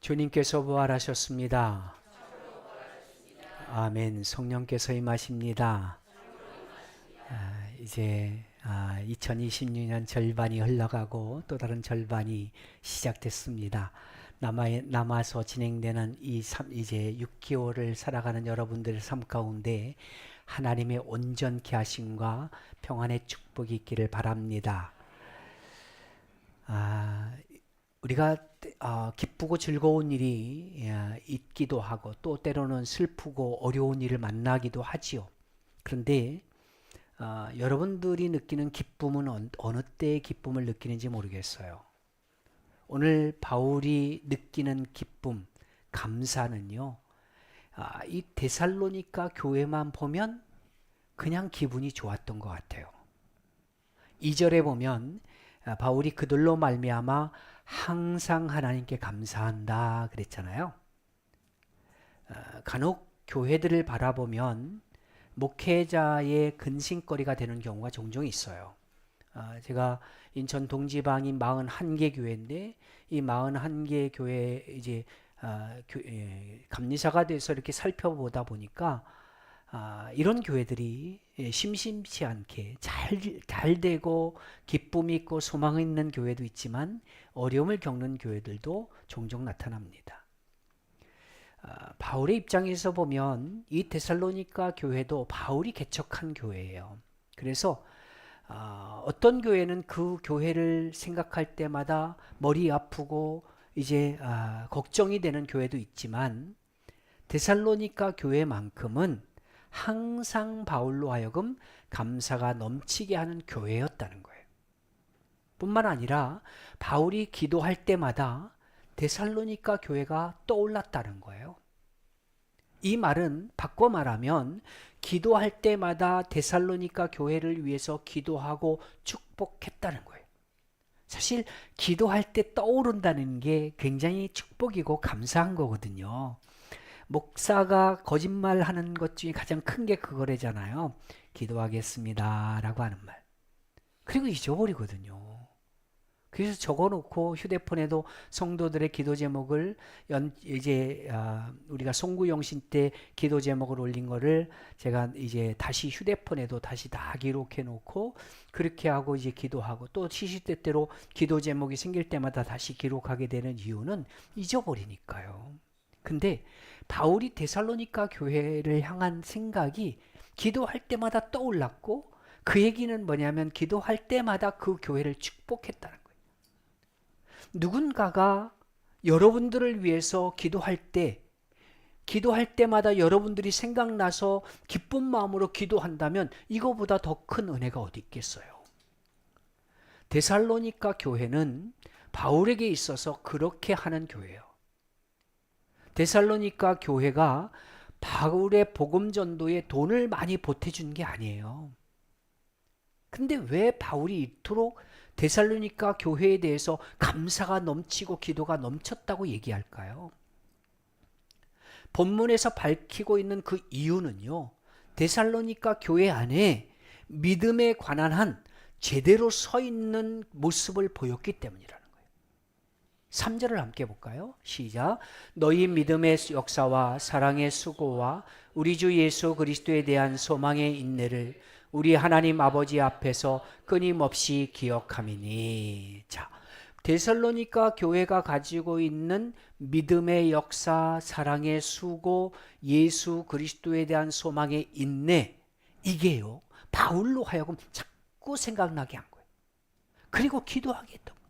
주님께서 부활하셨습니다. 아멘. 성령께서 임하십니다. 이제 2026년 절반이 흘러가고 또 다른 절반이 시작됐습니다. 남아서 진행되는 이제 6개월을 살아가는 여러분들의 삶 가운데 하나님의 온전케 하심과 평안의 축복이 있기를 바랍니다. 우리가 기쁘고 즐거운 일이 있기도 하고 또 때로는 슬프고 어려운 일을 만나기도 하지요. 그런데 여러분들이 느끼는 기쁨은 어느 때의 기쁨을 느끼는지 모르겠어요. 오늘 바울이 느끼는 기쁨, 감사는요, 이 데살로니가 교회만 보면 그냥 기분이 좋았던 것 같아요. 2절에 보면 바울이 그들로 말미암아 항상 하나님께 감사한다 그랬잖아요. 간혹 교회들을 바라보면 목회자의 근심거리가 되는 경우가 종종 있어요. 제가 인천 동지방인 41개 교회인데 이 41개 교회 이제 감리사가 돼서 이렇게 살펴보다 보니까 이런 교회들이 심심치 않게 잘 되고 기쁨이 있고 소망이 있는 교회도 있지만 어려움을 겪는 교회들도 종종 나타납니다. 바울의 입장에서 보면 이 데살로니가 교회도 바울이 개척한 교회예요. 그래서 어떤 교회는 그 교회를 생각할 때마다 머리 아프고 이제 걱정이 되는 교회도 있지만 데살로니가 교회만큼은 항상 바울로 하여금 감사가 넘치게 하는 교회였다는 거예요. 뿐만 아니라 바울이 기도할 때마다 데살로니가 교회가 떠올랐다는 거예요. 이 말은 바꿔 말하면 기도할 때마다 데살로니가 교회를 위해서 기도하고 축복했다는 거예요. 사실 기도할 때 떠오른다는 게 굉장히 축복이고 감사한 거거든요. 목사가 거짓말하는 것 중에 가장 큰 게 그거래잖아요. 기도하겠습니다 라고 하는 말. 그리고 잊어버리거든요. 그래서 적어놓고 휴대폰에도 성도들의 기도 제목을 이제 우리가 송구영신 때 기도 제목을 올린 거를 제가 이제 다시 휴대폰에도 다시 다 기록해 놓고 그렇게 하고 이제 기도하고 또 시시때때로 기도 제목이 생길 때마다 다시 기록하게 되는 이유는 잊어버리니까요. 근데 바울이 데살로니가 교회를 향한 생각이 기도할 때마다 떠올랐고 그 얘기는 뭐냐면 기도할 때마다 그 교회를 축복했다는 거예요. 누군가가 여러분들을 위해서 기도할 때마다 여러분들이 생각나서 기쁜 마음으로 기도한다면 이거보다 더 큰 은혜가 어디 있겠어요. 데살로니가 교회는 바울에게 있어서 그렇게 하는 교회예요. 데살로니가 교회가 바울의 복음 전도에 돈을 많이 보태준 게 아니에요. 근데 왜 바울이 이토록 데살로니가 교회에 대해서 감사가 넘치고 기도가 넘쳤다고 얘기할까요? 본문에서 밝히고 있는 그 이유는요, 데살로니가 교회 안에 믿음에 관한 한 제대로 서 있는 모습을 보였기 때문이라는 거예요. 3절을 함께 볼까요? 시작. 너희 믿음의 역사와 사랑의 수고와 우리 주 예수 그리스도에 대한 소망의 인내를 우리 하나님 아버지 앞에서 끊임없이 기억함이니. 자, 데살로니가 교회가 가지고 있는 믿음의 역사, 사랑의 수고, 예수 그리스도에 대한 소망의 인내, 이게요 바울로 하여금 자꾸 생각나게 한 거예요. 그리고 기도하게 했던 거예요.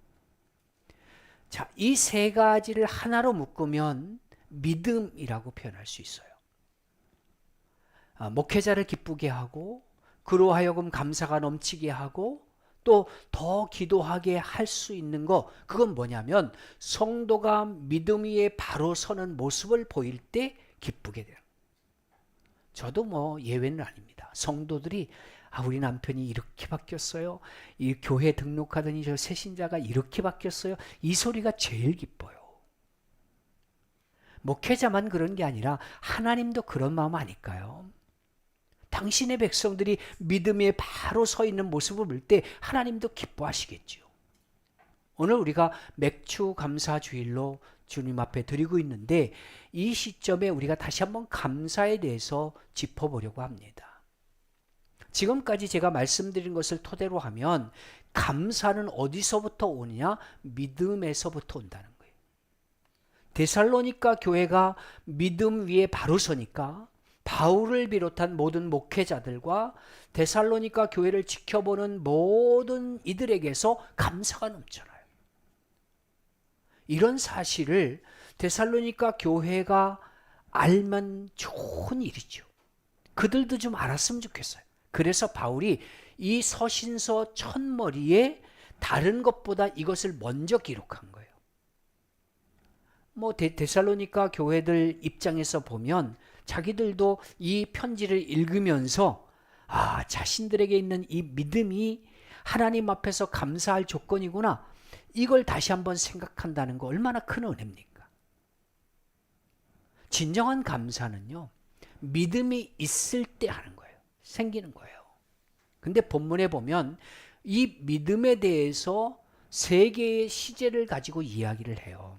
자, 이 세 가지를 하나로 묶으면 믿음이라고 표현할 수 있어요. 목회자를 기쁘게 하고 그로 하여금 감사가 넘치게 하고 또 더 기도하게 할 수 있는 거, 그건 뭐냐면 성도가 믿음 위에 바로 서는 모습을 보일 때 기쁘게 돼요. 저도 뭐 예외는 아닙니다. 성도들이 우리 남편이 이렇게 바뀌었어요. 이 교회 등록하더니 저 새신자가 이렇게 바뀌었어요. 이 소리가 제일 기뻐요. 목회자만 그런 게 아니라 하나님도 그런 마음 아닐까요? 당신의 백성들이 믿음에 바로 서 있는 모습을 볼 때 하나님도 기뻐하시겠죠. 오늘 우리가 맥주 감사 주일로 주님 앞에 드리고 있는데, 이 시점에 우리가 다시 한번 감사에 대해서 짚어보려고 합니다. 지금까지 제가 말씀드린 것을 토대로 하면 감사는 어디서부터 오느냐? 믿음에서부터 온다는 거예요. 데살로니가 교회가 믿음 위에 바로 서니까 바울을 비롯한 모든 목회자들과 데살로니가 교회를 지켜보는 모든 이들에게서 감사가 넘쳐나요. 이런 사실을 데살로니가 교회가 알면 좋은 일이죠. 그들도 좀 알았으면 좋겠어요. 그래서 바울이 이 서신서 첫머리에 다른 것보다 이것을 먼저 기록한 거예요. 데살로니가 교회들 입장에서 보면 자기들도 이 편지를 읽으면서 자신들에게 있는 이 믿음이 하나님 앞에서 감사할 조건이구나, 이걸 다시 한번 생각한다는 거 얼마나 큰 은혜입니까? 진정한 감사는요, 믿음이 있을 때 하는 거예요. 생기는 거예요. 근데 본문에 보면 이 믿음에 대해서 세 개의 시제를 가지고 이야기를 해요.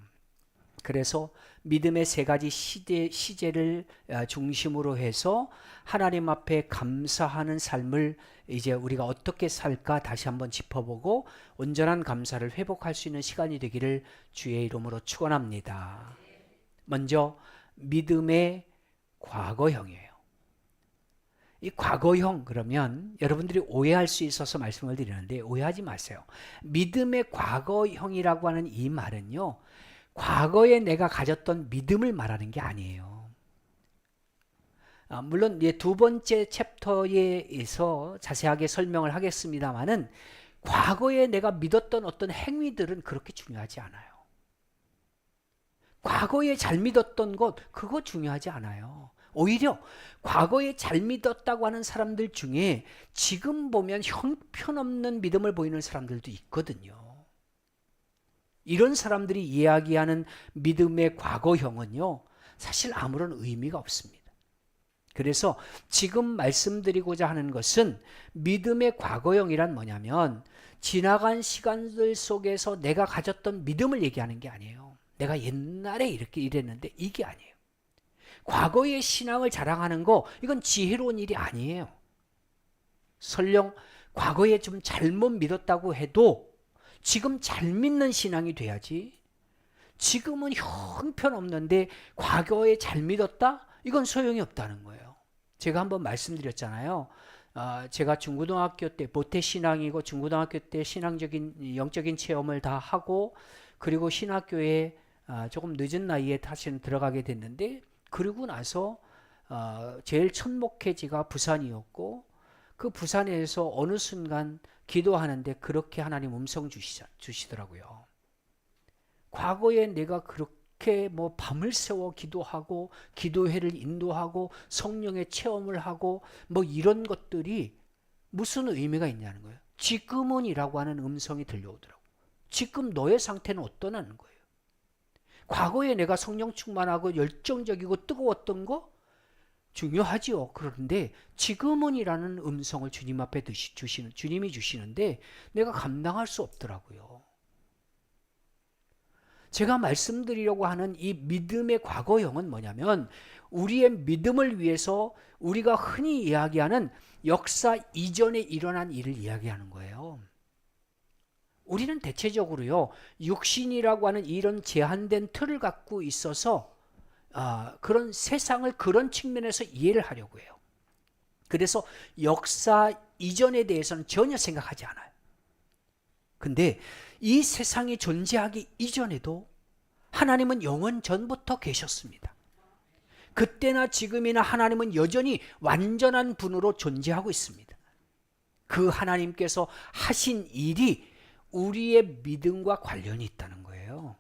그래서 믿음의 세 가지 시제를 중심으로 해서 하나님 앞에 감사하는 삶을 이제 우리가 어떻게 살까 다시 한번 짚어보고 온전한 감사를 회복할 수 있는 시간이 되기를 주의 이름으로 축원합니다. 먼저 믿음의 과거형이에요. 이 과거형 그러면 여러분들이 오해할 수 있어서 말씀을 드리는데 오해하지 마세요. 믿음의 과거형이라고 하는 이 말은요, 과거에 내가 가졌던 믿음을 말하는 게 아니에요. 물론 두 번째 챕터에서 자세하게 설명을 하겠습니다만은 과거에 내가 믿었던 어떤 행위들은 그렇게 중요하지 않아요. 과거에 잘 믿었던 것, 그거 중요하지 않아요. 오히려 과거에 잘 믿었다고 하는 사람들 중에 지금 보면 형편없는 믿음을 보이는 사람들도 있거든요. 이런 사람들이 이야기하는 믿음의 과거형은요, 사실 아무런 의미가 없습니다. 그래서 지금 말씀드리고자 하는 것은 믿음의 과거형이란 뭐냐면 지나간 시간들 속에서 내가 가졌던 믿음을 얘기하는 게 아니에요. 내가 옛날에 이렇게 이랬는데 이게 아니에요. 과거의 신앙을 자랑하는 거, 이건 지혜로운 일이 아니에요. 설령 과거에 좀 잘못 믿었다고 해도 지금 잘 믿는 신앙이 돼야지. 지금은 형편없는데 과거에 잘 믿었다? 이건 소용이 없다는 거예요. 제가 한번 말씀드렸잖아요. 제가 중고등학교 때 모태신앙이고 중고등학교 때 신앙적인 영적인 체험을 다 하고 그리고 신학교에 조금 늦은 나이에 다시는 들어가게 됐는데, 그러고 나서 제일 첫 목회지가 부산이었고 그 부산에서 어느 순간 기도하는데 그렇게 하나님 음성 주시더라고요. 과거에 내가 그렇게 밤을 새워 기도하고 기도회를 인도하고 성령의 체험을 하고 이런 것들이 무슨 의미가 있냐는 거예요. 지금은이라고 하는 음성이 들려오더라고요. 지금 너의 상태는 어떠냐는 거예요. 과거에 내가 성령 충만하고 열정적이고 뜨거웠던 거 중요하지요. 그런데 지금은이라는 음성을 주님 앞에 주님이 주시는데 내가 감당할 수 없더라고요. 제가 말씀드리려고 하는 이 믿음의 과거형은 뭐냐면 우리의 믿음을 위해서 우리가 흔히 이야기하는 역사 이전에 일어난 일을 이야기하는 거예요. 우리는 대체적으로요, 육신이라고 하는 이런 제한된 틀을 갖고 있어서 그런 세상을 그런 측면에서 이해를 하려고 해요. 그래서 역사 이전에 대해서는 전혀 생각하지 않아요. 근데 이 세상이 존재하기 이전에도 하나님은 영원 전부터 계셨습니다. 그때나 지금이나 하나님은 여전히 완전한 분으로 존재하고 있습니다. 그 하나님께서 하신 일이 우리의 믿음과 관련이 있다는 거예요.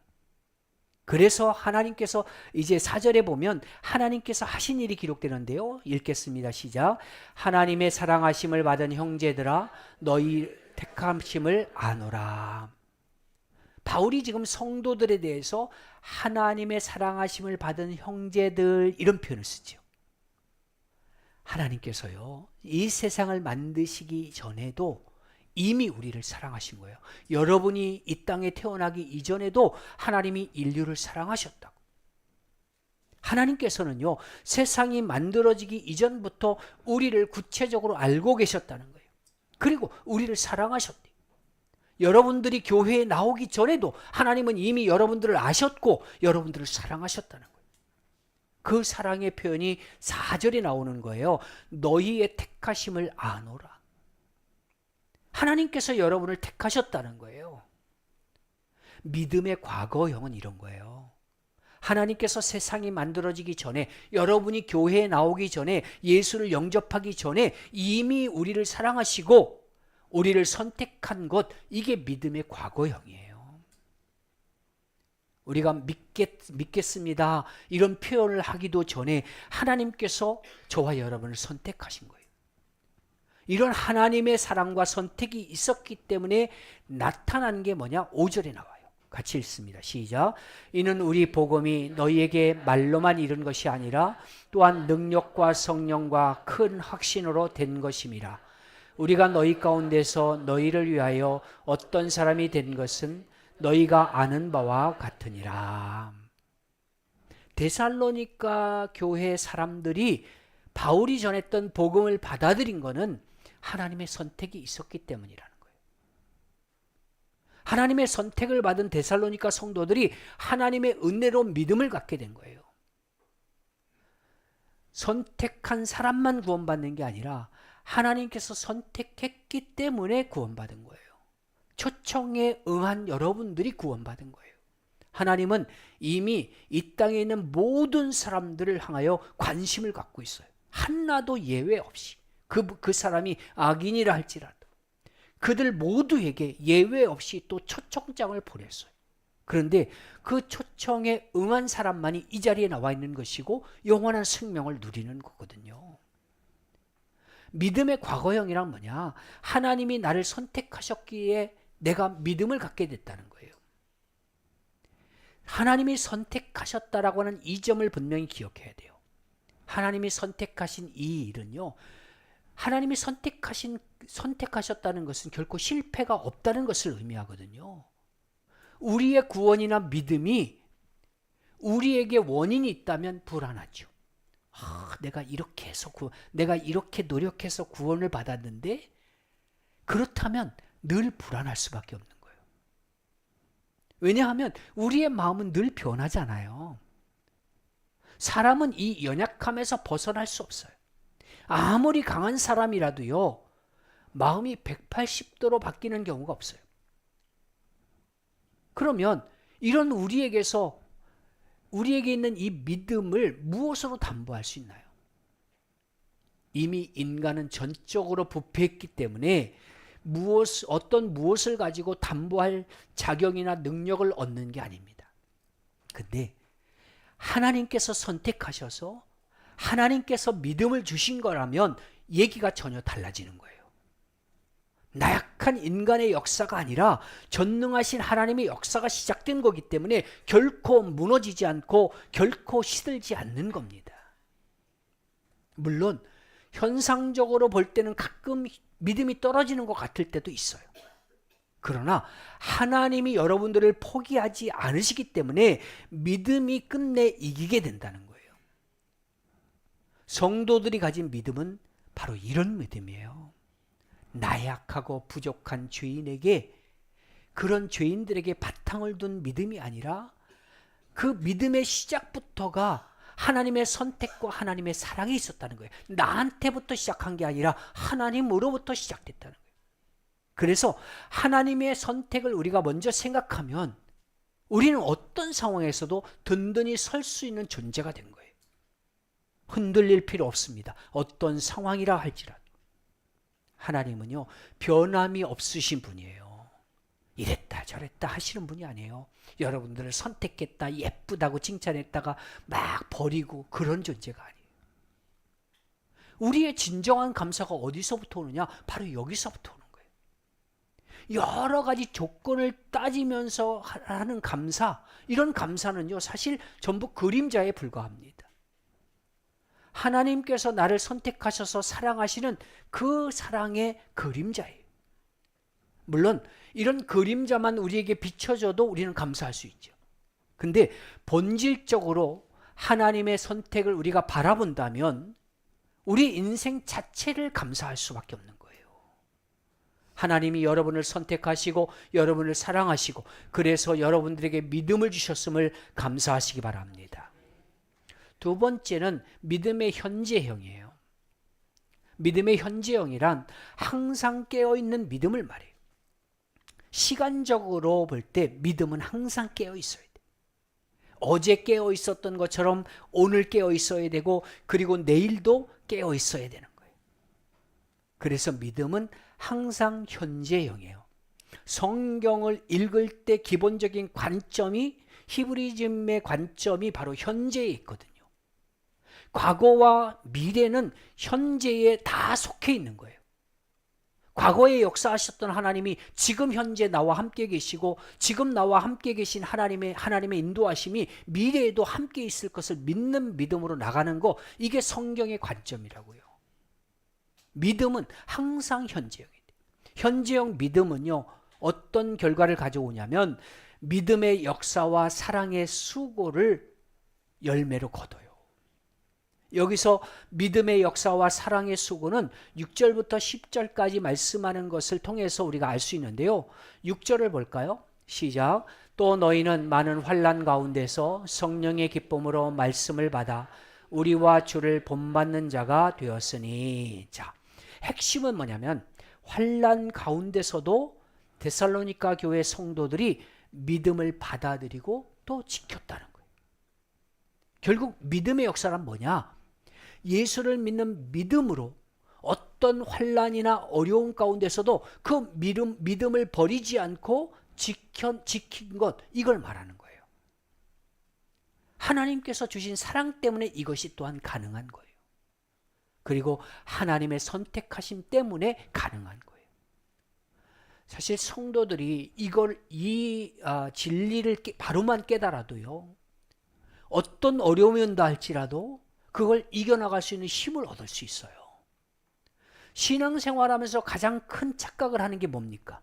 그래서 하나님께서 이제 4절에 보면 하나님께서 하신 일이 기록되는데요. 읽겠습니다. 시작. 하나님의 사랑하심을 받은 형제들아 너희 택함심을 아노라. 바울이 지금 성도들에 대해서 하나님의 사랑하심을 받은 형제들 이런 표현을 쓰죠. 하나님께서요, 이 세상을 만드시기 전에도 이미 우리를 사랑하신 거예요. 여러분이 이 땅에 태어나기 이전에도 하나님이 인류를 사랑하셨다고. 하나님께서는요, 세상이 만들어지기 이전부터 우리를 구체적으로 알고 계셨다는 거예요. 그리고 우리를 사랑하셨대요. 여러분들이 교회에 나오기 전에도 하나님은 이미 여러분들을 아셨고 여러분들을 사랑하셨다는 거예요. 그 사랑의 표현이 4절에 나오는 거예요. 너희의 택하심을 아노라. 하나님께서 여러분을 택하셨다는 거예요. 믿음의 과거형은 이런 거예요. 하나님께서 세상이 만들어지기 전에, 여러분이 교회에 나오기 전에, 예수를 영접하기 전에 이미 우리를 사랑하시고 우리를 선택한 것, 이게 믿음의 과거형이에요. 우리가 믿겠습니다 이런 표현을 하기도 전에 하나님께서 저와 여러분을 선택하신 거예요. 이런 하나님의 사랑과 선택이 있었기 때문에 나타난 게 뭐냐? 5절에 나와요. 같이 읽습니다. 시작. 이는 우리 복음이 너희에게 말로만 이른 것이 아니라 또한 능력과 성령과 큰 확신으로 된 것임이라. 우리가 너희 가운데서 너희를 위하여 어떤 사람이 된 것은 너희가 아는 바와 같으니라. 데살로니가 교회 사람들이 바울이 전했던 복음을 받아들인 것은 하나님의 선택이 있었기 때문이라는 거예요. 하나님의 선택을 받은 데살로니가 성도들이 하나님의 은혜로 믿음을 갖게 된 거예요. 선택한 사람만 구원받는 게 아니라 하나님께서 선택했기 때문에 구원받은 거예요. 초청에 응한 여러분들이 구원받은 거예요. 하나님은 이미 이 땅에 있는 모든 사람들을 향하여 관심을 갖고 있어요. 하나도 예외 없이. 그 사람이 악인이라 할지라도 그들 모두에게 예외 없이 또 초청장을 보냈어요. 그런데 그 초청에 응한 사람만이 이 자리에 나와 있는 것이고 영원한 생명을 누리는 거거든요. 믿음의 과거형이란 뭐냐? 하나님이 나를 선택하셨기에 내가 믿음을 갖게 됐다는 거예요. 하나님이 선택하셨다라고 하는 이 점을 분명히 기억해야 돼요. 하나님이 선택하신 이 일은요, 하나님이 선택하셨다는 것은 결코 실패가 없다는 것을 의미하거든요. 우리의 구원이나 믿음이 우리에게 원인이 있다면 불안하죠. 내가 이렇게 해서 내가 이렇게 노력해서 구원을 받았는데, 그렇다면 늘 불안할 수밖에 없는 거예요. 왜냐하면 우리의 마음은 늘 변하잖아요. 사람은 이 연약함에서 벗어날 수 없어요. 아무리 강한 사람이라도요, 마음이 180도로 바뀌는 경우가 없어요. 그러면 이런 우리에게 있는 이 믿음을 무엇으로 담보할 수 있나요? 이미 인간은 전적으로 부패했기 때문에 어떤 무엇을 가지고 담보할 자격이나 능력을 얻는 게 아닙니다. 근데 하나님께서 선택하셔서 하나님께서 믿음을 주신 거라면 얘기가 전혀 달라지는 거예요. 나약한 인간의 역사가 아니라 전능하신 하나님의 역사가 시작된 거기 때문에 결코 무너지지 않고 결코 시들지 않는 겁니다. 물론 현상적으로 볼 때는 가끔 믿음이 떨어지는 것 같을 때도 있어요. 그러나 하나님이 여러분들을 포기하지 않으시기 때문에 믿음이 끝내 이기게 된다는 거예요. 성도들이 가진 믿음은 바로 이런 믿음이에요. 나약하고 부족한 죄인에게, 그런 죄인들에게 바탕을 둔 믿음이 아니라 그 믿음의 시작부터가 하나님의 선택과 하나님의 사랑이 있었다는 거예요. 나한테부터 시작한 게 아니라 하나님으로부터 시작됐다는 거예요. 그래서 하나님의 선택을 우리가 먼저 생각하면 우리는 어떤 상황에서도 든든히 설 수 있는 존재가 된 거예요. 흔들릴 필요 없습니다. 어떤 상황이라 할지라도. 하나님은요, 변함이 없으신 분이에요. 이랬다 저랬다 하시는 분이 아니에요. 여러분들을 선택했다, 예쁘다고 칭찬했다가 막 버리고 그런 존재가 아니에요. 우리의 진정한 감사가 어디서부터 오느냐? 바로 여기서부터 오는 거예요. 여러 가지 조건을 따지면서 하는 감사, 이런 감사는요, 사실 전부 그림자에 불과합니다. 하나님께서 나를 선택하셔서 사랑하시는 그 사랑의 그림자예요. 물론 이런 그림자만 우리에게 비춰져도 우리는 감사할 수 있죠. 근데 본질적으로 하나님의 선택을 우리가 바라본다면 우리 인생 자체를 감사할 수밖에 없는 거예요. 하나님이 여러분을 선택하시고 여러분을 사랑하시고 그래서 여러분들에게 믿음을 주셨음을 감사하시기 바랍니다. 두 번째는 믿음의 현재형이에요. 믿음의 현재형이란 항상 깨어있는 믿음을 말해요. 시간적으로 볼 때 믿음은 항상 깨어있어야 돼요. 어제 깨어있었던 것처럼 오늘 깨어있어야 되고 그리고 내일도 깨어있어야 되는 거예요. 그래서 믿음은 항상 현재형이에요. 성경을 읽을 때 기본적인 관점이 히브리즘의 관점이 바로 현재에 있거든요. 과거와 미래는 현재에 다 속해 있는 거예요. 과거에 역사하셨던 하나님이 지금 현재 나와 함께 계시고 지금 나와 함께 계신 하나님의 인도하심이 미래에도 함께 있을 것을 믿는 믿음으로 나가는 거, 이게 성경의 관점이라고요. 믿음은 항상 현재형이에요. 현재형 믿음은요, 어떤 결과를 가져오냐면 믿음의 역사와 사랑의 수고를 열매로 거둬요. 여기서 믿음의 역사와 사랑의 수고는 6절부터 10절까지 말씀하는 것을 통해서 우리가 알 수 있는데요. 6절을 볼까요? 시작. 또 너희는 많은 환난 가운데서 성령의 기쁨으로 말씀을 받아 우리와 주를 본받는 자가 되었으니. 자, 핵심은 뭐냐면 환난 가운데서도 데살로니가 교회 성도들이 믿음을 받아들이고 또 지켰다는 거예요. 결국 믿음의 역사란 뭐냐? 예수를 믿는 믿음으로 어떤 환난이나 어려움 가운데서도 그 믿음을 버리지 않고 지킨 것, 이걸 말하는 거예요. 하나님께서 주신 사랑 때문에 이것이 또한 가능한 거예요. 그리고 하나님의 선택하심 때문에 가능한 거예요. 사실 성도들이 이 진리를 바로만 깨달아도요, 어떤 어려움이 온다 할지라도 그걸 이겨나갈 수 있는 힘을 얻을 수 있어요. 신앙생활하면서 가장 큰 착각을 하는 게 뭡니까?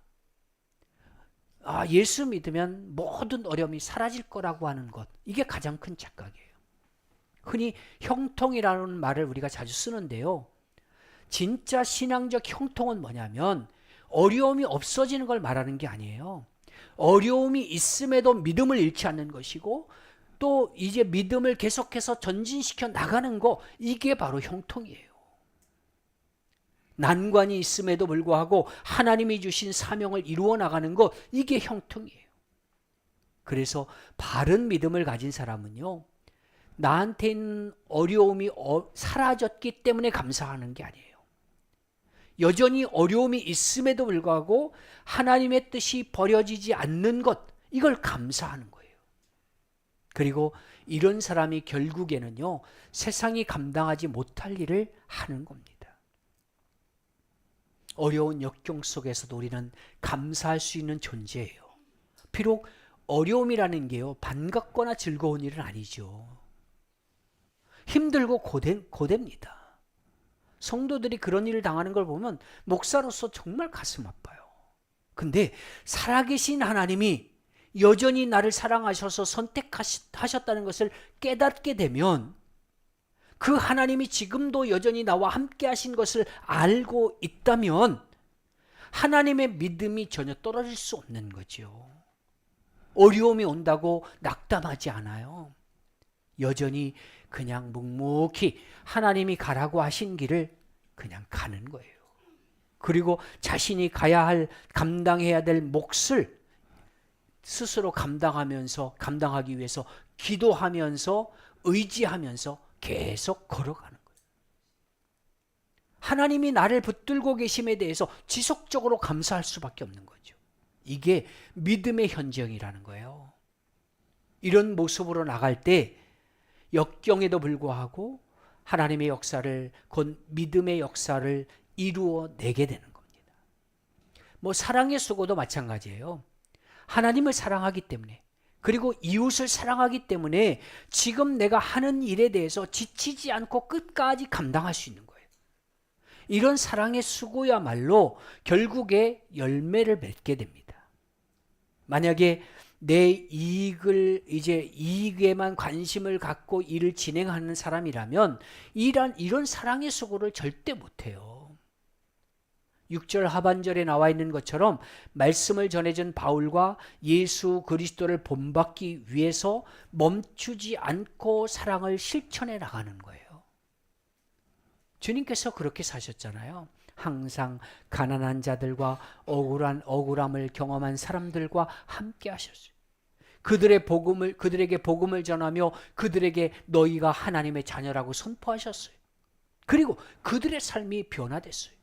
예수 믿으면 모든 어려움이 사라질 거라고 하는 것, 이게 가장 큰 착각이에요. 흔히 형통이라는 말을 우리가 자주 쓰는데요, 진짜 신앙적 형통은 뭐냐면 어려움이 없어지는 걸 말하는 게 아니에요. 어려움이 있음에도 믿음을 잃지 않는 것이고 또 이제 믿음을 계속해서 전진시켜 나가는 거, 이게 바로 형통이에요. 난관이 있음에도 불구하고 하나님이 주신 사명을 이루어 나가는 거, 이게 형통이에요. 그래서 바른 믿음을 가진 사람은요, 나한테 있는 어려움이 사라졌기 때문에 감사하는 게 아니에요. 여전히 어려움이 있음에도 불구하고 하나님의 뜻이 버려지지 않는 것, 이걸 감사하는 거예요. 그리고 이런 사람이 결국에는요, 세상이 감당하지 못할 일을 하는 겁니다. 어려운 역경 속에서도 우리는 감사할 수 있는 존재예요. 비록 어려움이라는 게요, 반갑거나 즐거운 일은 아니죠. 힘들고 고됩니다. 성도들이 그런 일을 당하는 걸 보면 목사로서 정말 가슴 아파요. 근데 살아계신 하나님이 여전히 나를 사랑하셔서 선택하셨다는 것을 깨닫게 되면, 그 하나님이 지금도 여전히 나와 함께 하신 것을 알고 있다면 하나님의 믿음이 전혀 떨어질 수 없는 거죠. 어려움이 온다고 낙담하지 않아요. 여전히 그냥 묵묵히 하나님이 가라고 하신 길을 그냥 가는 거예요. 그리고 자신이 가야 할, 감당해야 될 몫을 스스로 감당하기 위해서 기도하면서 의지하면서 계속 걸어가는 거예요. 하나님이 나를 붙들고 계심에 대해서 지속적으로 감사할 수밖에 없는 거죠. 이게 믿음의 현정이라는 거예요. 이런 모습으로 나갈 때 역경에도 불구하고 하나님의 역사를, 곧 믿음의 역사를 이루어내게 되는 겁니다. 사랑의 수고도 마찬가지예요. 하나님을 사랑하기 때문에, 그리고 이웃을 사랑하기 때문에 지금 내가 하는 일에 대해서 지치지 않고 끝까지 감당할 수 있는 거예요. 이런 사랑의 수고야말로 결국에 열매를 맺게 됩니다. 만약에 내 이익에만 관심을 갖고 일을 진행하는 사람이라면 이런 사랑의 수고를 절대 못해요. 6절 하반절에 나와 있는 것처럼 말씀을 전해준 바울과 예수 그리스도를 본받기 위해서 멈추지 않고 사랑을 실천해 나가는 거예요. 주님께서 그렇게 사셨잖아요. 항상 가난한 자들과 억울함을 경험한 사람들과 함께 하셨어요. 그들에게 복음을 전하며 그들에게 너희가 하나님의 자녀라고 선포하셨어요. 그리고 그들의 삶이 변화됐어요.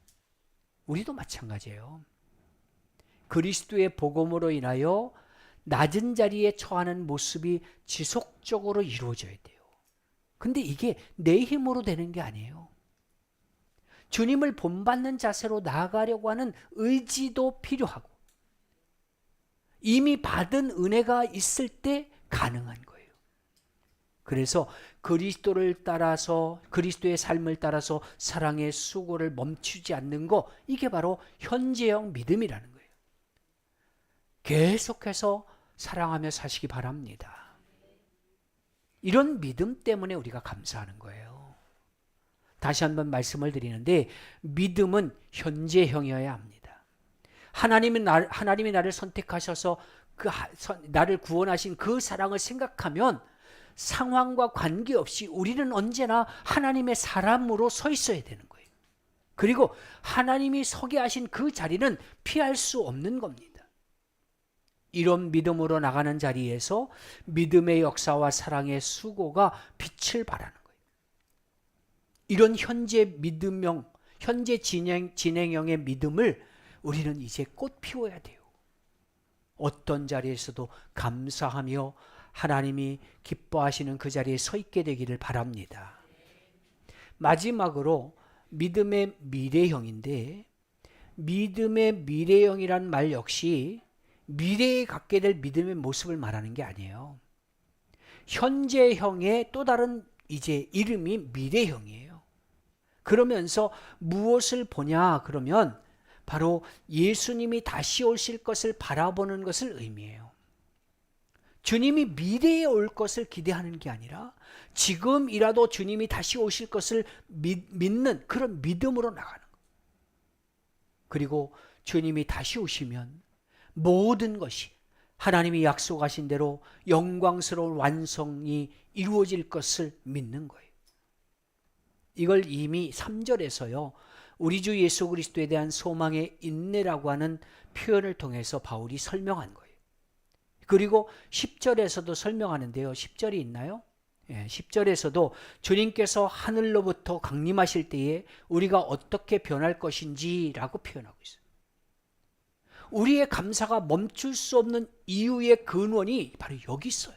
우리도 마찬가지예요. 그리스도의 복음으로 인하여 낮은 자리에 처하는 모습이 지속적으로 이루어져야 돼요. 근데 이게 내 힘으로 되는 게 아니에요. 주님을 본받는 자세로 나아가려고 하는 의지도 필요하고 이미 받은 은혜가 있을 때 가능한 거예요. 그래서 그리스도를 따라서 그리스도의 삶을 따라서 사랑의 수고를 멈추지 않는 거, 이게 바로 현재형 믿음이라는 거예요. 계속해서 사랑하며 사시기 바랍니다. 이런 믿음 때문에 우리가 감사하는 거예요. 다시 한번 말씀을 드리는데 믿음은 현재형이어야 합니다. 하나님이 나를 선택하셔서 나를 구원하신 그 사랑을 생각하면 상황과 관계없이 우리는 언제나 하나님의 사람으로 서 있어야 되는 거예요. 그리고 하나님이 서게 하신 그 자리는 피할 수 없는 겁니다. 이런 믿음으로 나가는 자리에서 믿음의 역사와 사랑의 수고가 빛을 발하는 거예요. 이런 현재 진행형의 믿음을 우리는 이제 꽃 피워야 돼요. 어떤 자리에서도 감사하며 하나님이 기뻐하시는 그 자리에 서 있게 되기를 바랍니다. 마지막으로 믿음의 미래형인데, 믿음의 미래형이란 말 역시 미래에 갖게 될 믿음의 모습을 말하는 게 아니에요. 현재형의 또 다른 이제 이름이 미래형이에요. 그러면서 무엇을 보냐 그러면 바로 예수님이 다시 오실 것을 바라보는 것을 의미해요. 주님이 미래에 올 것을 기대하는 게 아니라 지금이라도 주님이 다시 오실 것을 믿는 그런 믿음으로 나가는 거예요. 그리고 주님이 다시 오시면 모든 것이 하나님이 약속하신 대로 영광스러운 완성이 이루어질 것을 믿는 거예요. 이걸 이미 3절에서요. 우리 주 예수 그리스도에 대한 소망의 인내라고 하는 표현을 통해서 바울이 설명한 거예요. 그리고 10절에서도 설명하는데요. 10절이 있나요? 10절에서도 주님께서 하늘로부터 강림하실 때에 우리가 어떻게 변할 것인지라고 표현하고 있어요. 우리의 감사가 멈출 수 없는 이유의 근원이 바로 여기 있어요.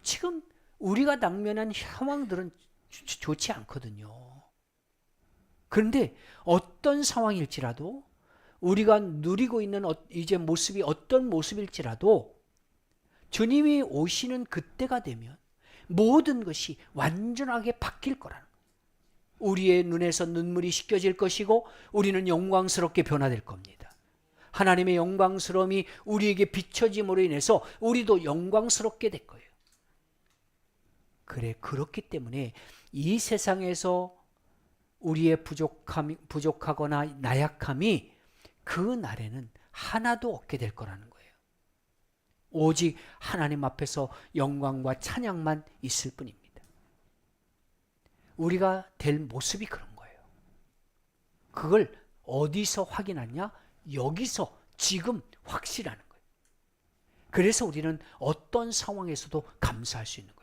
지금 우리가 당면한 상황들은 좋지 않거든요. 그런데 어떤 상황일지라도 우리가 누리고 있는 이제 모습이 어떤 모습일지라도 주님이 오시는 그때가 되면 모든 것이 완전하게 바뀔 거라는 거예요. 우리의 눈에서 눈물이 씻겨질 것이고 우리는 영광스럽게 변화될 겁니다. 하나님의 영광스러움이 우리에게 비춰짐으로 인해서 우리도 영광스럽게 될 거예요. 그렇기 때문에 이 세상에서 우리의 부족하거나 나약함이 그 날에는 하나도 없게 될 거라는 거예요. 오직 하나님 앞에서 영광과 찬양만 있을 뿐입니다. 우리가 될 모습이 그런 거예요. 그걸 어디서 확인하냐? 여기서 지금 확실하는 거예요. 그래서 우리는 어떤 상황에서도 감사할 수 있는 거예요.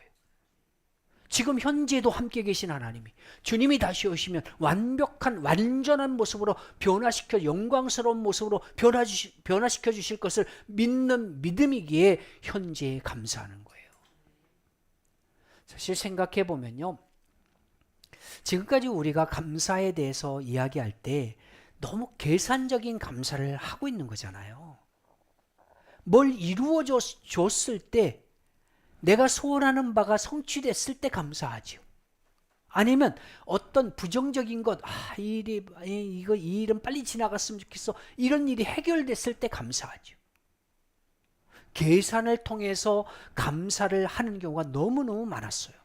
지금 현재도 함께 계신 하나님이 주님이 다시 오시면 완전한 모습으로 변화시켜 영광스러운 모습으로 변화시켜 주실 것을 믿는 믿음이기에 현재에 감사하는 거예요. 사실 생각해 보면요. 지금까지 우리가 감사에 대해서 이야기할 때 너무 계산적인 감사를 하고 있는 거잖아요. 뭘 이루어 줬을 때 내가 소원하는 바가 성취됐을 때 감사하죠. 아니면 어떤 부정적인 것, 이 일은 빨리 지나갔으면 좋겠어. 이런 일이 해결됐을 때 감사하죠. 계산을 통해서 감사를 하는 경우가 너무너무 많았어요.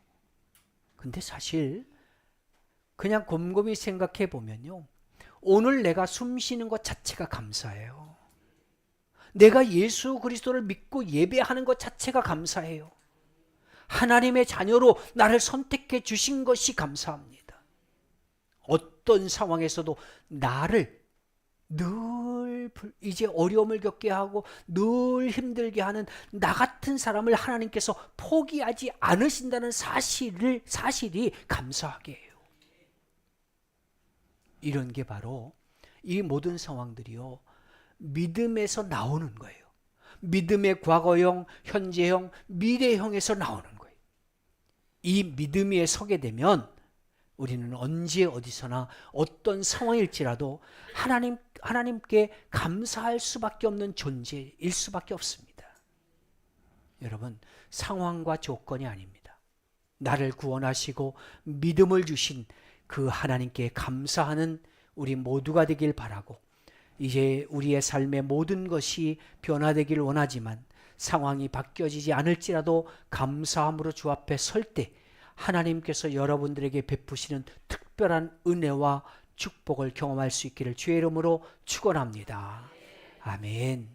근데 사실 그냥 곰곰이 생각해 보면요. 오늘 내가 숨 쉬는 것 자체가 감사해요. 내가 예수 그리스도를 믿고 예배하는 것 자체가 감사해요. 하나님의 자녀로 나를 선택해 주신 것이 감사합니다. 어떤 상황에서도 나를 늘 이제 어려움을 겪게 하고 늘 힘들게 하는 나 같은 사람을 하나님께서 포기하지 않으신다는 사실이 감사하게 해요. 이런 게 바로 이 모든 상황들이요, 믿음에서 나오는 거예요. 믿음의 과거형, 현재형, 미래형에서 나오는 거예요. 이 믿음 위에 서게 되면 우리는 언제 어디서나 어떤 상황일지라도 하나님께 감사할 수밖에 없는 존재일 수밖에 없습니다. 여러분, 상황과 조건이 아닙니다. 나를 구원하시고 믿음을 주신 그 하나님께 감사하는 우리 모두가 되길 바라고, 이제 우리의 삶의 모든 것이 변화되길 원하지만 상황이 바뀌어지지 않을지라도 감사함으로 주 앞에 설 때 하나님께서 여러분들에게 베푸시는 특별한 은혜와 축복을 경험할 수 있기를 주의 이름으로 축원합니다. 아멘.